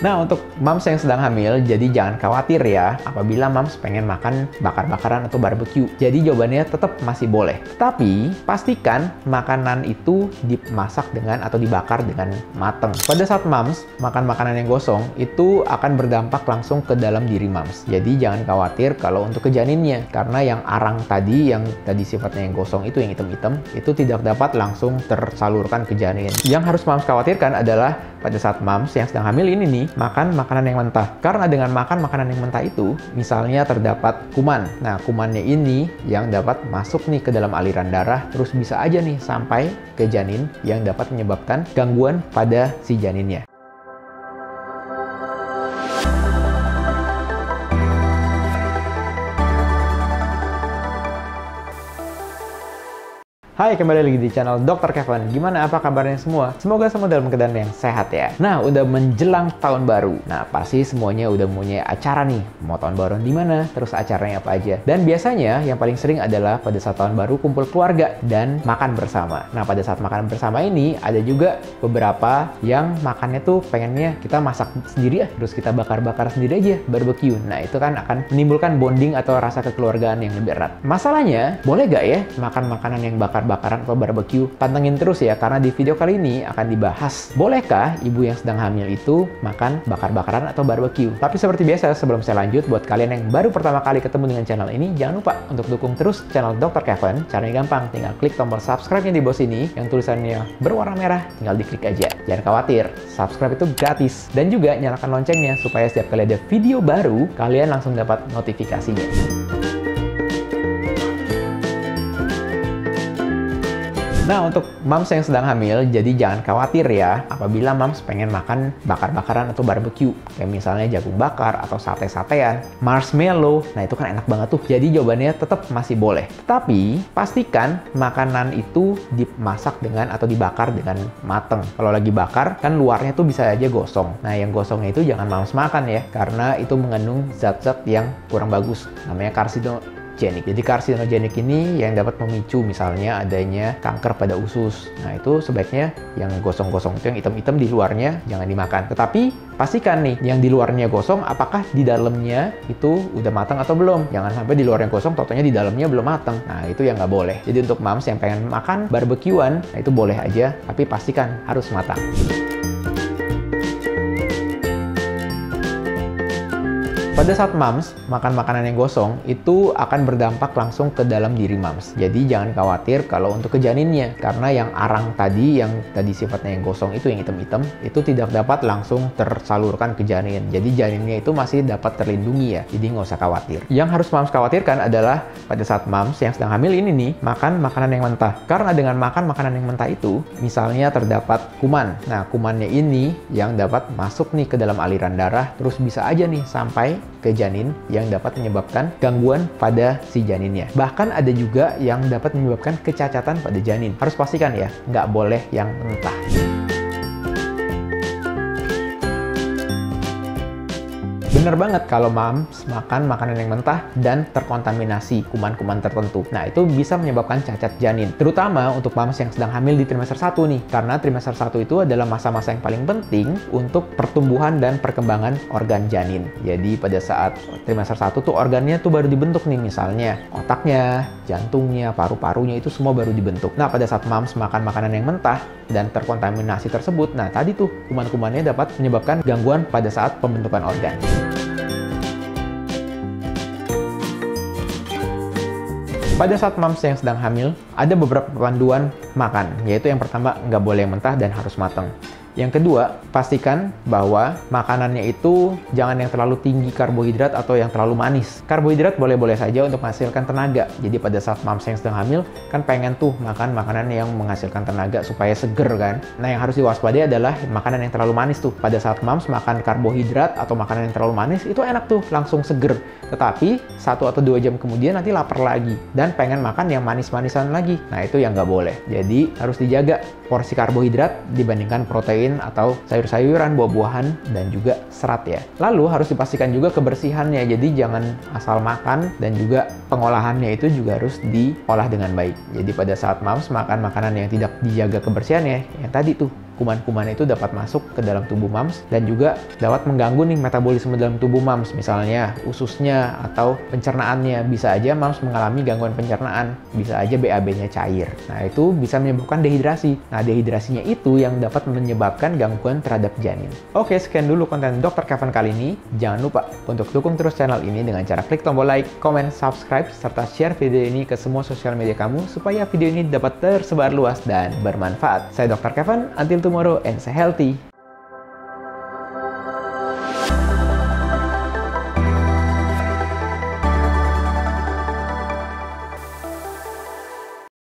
Nah, untuk moms yang sedang hamil, jadi jangan khawatir ya apabila moms pengen makan bakar-bakaran atau barbecue. Jadi jawabannya tetap masih boleh. Tapi pastikan makanan itu dimasak dengan atau dibakar dengan mateng. Pada saat moms makan makanan yang gosong, itu akan berdampak langsung ke dalam diri moms. Jadi jangan khawatir kalau untuk ke janinnya, karena yang arang tadi, yang tadi sifatnya yang gosong itu, yang hitam-hitam, itu tidak dapat langsung tersalurkan ke janin. Yang harus moms khawatirkan adalah pada saat moms yang sedang hamil ini nih, makan makanan yang mentah. Karena dengan makan makanan yang mentah itu, misalnya terdapat kuman. Nah, kumannya ini yang dapat masuk nih ke dalam aliran darah, terus bisa aja nih sampai ke janin yang dapat menyebabkan gangguan pada si janinnya. Hai, kembali lagi di channel Dr. Kevin. Gimana, apa kabarnya semua? Semoga semua dalam keadaan yang sehat ya. Nah, udah menjelang tahun baru. Nah, pasti semuanya udah punya acara nih. Mau tahun baru di mana? Terus acaranya apa aja? Dan biasanya yang paling sering adalah pada saat tahun baru kumpul keluarga dan makan bersama. Nah, pada saat makan bersama ini ada juga beberapa yang makannya tuh pengennya kita masak sendiri ya, terus kita bakar-bakar sendiri aja, barbecue. Nah, itu kan akan menimbulkan bonding atau rasa kekeluargaan yang lebih erat. Masalahnya, boleh gak ya makan makanan yang bakar-bakaran atau barbecue? Pantengin terus ya, karena di video kali ini akan dibahas, bolehkah ibu yang sedang hamil itu makan bakar-bakaran atau barbecue? Tapi seperti biasa, sebelum saya lanjut, buat kalian yang baru pertama kali ketemu dengan channel ini, jangan lupa untuk dukung terus channel Dr. Kevin. Caranya gampang, tinggal klik tombol subscribe-nya di bawah sini, yang tulisannya berwarna merah, tinggal diklik aja. Jangan khawatir, subscribe itu gratis. Dan juga nyalakan loncengnya, supaya setiap kali ada video baru, kalian langsung dapat notifikasinya. Nah, untuk moms yang sedang hamil, jadi jangan khawatir ya apabila moms pengen makan bakar-bakaran atau barbecue. Kayak misalnya jagung bakar atau sate-satean, marshmallow. Nah, itu kan enak banget tuh. Jadi jawabannya tetap masih boleh. Tapi pastikan makanan itu dimasak dengan atau dibakar dengan mateng. Kalau lagi bakar, kan luarnya tuh bisa aja gosong. Nah, yang gosongnya itu jangan moms makan ya, karena itu mengandung zat-zat yang kurang bagus. Namanya karsinogenik. Jadi karsinogenik ini yang dapat memicu misalnya adanya kanker pada usus. Nah, itu sebaiknya yang gosong-gosong itu, yang hitam-hitam di luarnya jangan dimakan. Tetapi pastikan nih, yang di luarnya gosong, apakah di dalamnya itu udah matang atau belum. Jangan sampai di luarnya gosong, totonya di dalamnya belum matang. Nah, itu yang nggak boleh. Jadi untuk moms yang pengen makan barbekyuan, nah itu boleh aja, tapi pastikan harus matang. Pada saat moms makan makanan yang gosong, itu akan berdampak langsung ke dalam diri moms. Jadi jangan khawatir kalau untuk ke janinnya, karena yang arang tadi, yang tadi sifatnya yang gosong itu, yang hitam-hitam, itu tidak dapat langsung tersalurkan ke janin. Jadi janinnya itu masih dapat terlindungi ya, jadi nggak usah khawatir. Yang harus moms khawatirkan adalah pada saat moms yang sedang hamil ini nih, makan makanan yang mentah. Karena dengan makan makanan yang mentah itu, misalnya terdapat kuman. Nah, kumannya ini yang dapat masuk nih ke dalam aliran darah, terus bisa aja nih sampai ke janin yang dapat menyebabkan gangguan pada si janinnya. Bahkan ada juga yang dapat menyebabkan kecacatan pada janin. Harus pastikan ya, nggak boleh yang mentah. Bener banget kalau moms makan makanan yang mentah dan terkontaminasi kuman-kuman tertentu. Nah, itu bisa menyebabkan cacat janin. Terutama untuk moms yang sedang hamil di trimester 1 nih. Karena trimester 1 itu adalah masa-masa yang paling penting untuk pertumbuhan dan perkembangan organ janin. Jadi pada saat trimester 1 tuh organnya tuh baru dibentuk nih. Misalnya otaknya, jantungnya, paru-parunya itu semua baru dibentuk. Nah, pada saat moms makan makanan yang mentah dan terkontaminasi tersebut, nah tadi tuh kuman-kumannya dapat menyebabkan gangguan pada saat pembentukan organ. Pada saat moms yang sedang hamil, ada beberapa panduan makan, yaitu yang pertama, nggak boleh mentah dan harus matang. Yang kedua, pastikan bahwa makanannya itu jangan yang terlalu tinggi karbohidrat atau yang terlalu manis. Karbohidrat boleh-boleh saja untuk menghasilkan tenaga. Jadi pada saat moms yang sedang hamil, kan pengen tuh makan makanan yang menghasilkan tenaga supaya seger kan. Nah, yang harus diwaspadai adalah makanan yang terlalu manis tuh. Pada saat moms makan karbohidrat atau makanan yang terlalu manis, itu enak tuh, langsung seger. Tetapi 1 atau 2 jam kemudian nanti lapar lagi dan pengen makan yang manis-manisan lagi. Nah, itu yang nggak boleh. Jadi harus dijaga porsi karbohidrat dibandingkan protein atau sayur-sayuran, buah-buahan, dan juga serat ya. Lalu harus dipastikan juga kebersihannya. Jadi jangan asal makan, dan juga pengolahannya itu juga harus diolah dengan baik. Jadi pada saat moms makan makanan yang tidak dijaga kebersihannya, yang tadi tuh kuman-kuman itu dapat masuk ke dalam tubuh mams dan juga dapat mengganggu nih metabolisme dalam tubuh mams, misalnya ususnya atau pencernaannya. Bisa aja mams mengalami gangguan pencernaan, bisa aja BAB-nya cair. Nah, itu bisa menyebabkan dehidrasi. Nah, dehidrasinya itu yang dapat menyebabkan gangguan terhadap janin. Oke, sekian dulu konten Dr. Kevin kali ini. Jangan lupa untuk dukung terus channel ini dengan cara klik tombol like, komen, subscribe, serta share video ini ke semua sosial media kamu supaya video ini dapat tersebar luas dan bermanfaat. Saya Dr. Kevin, until tomorrow and stay healthy.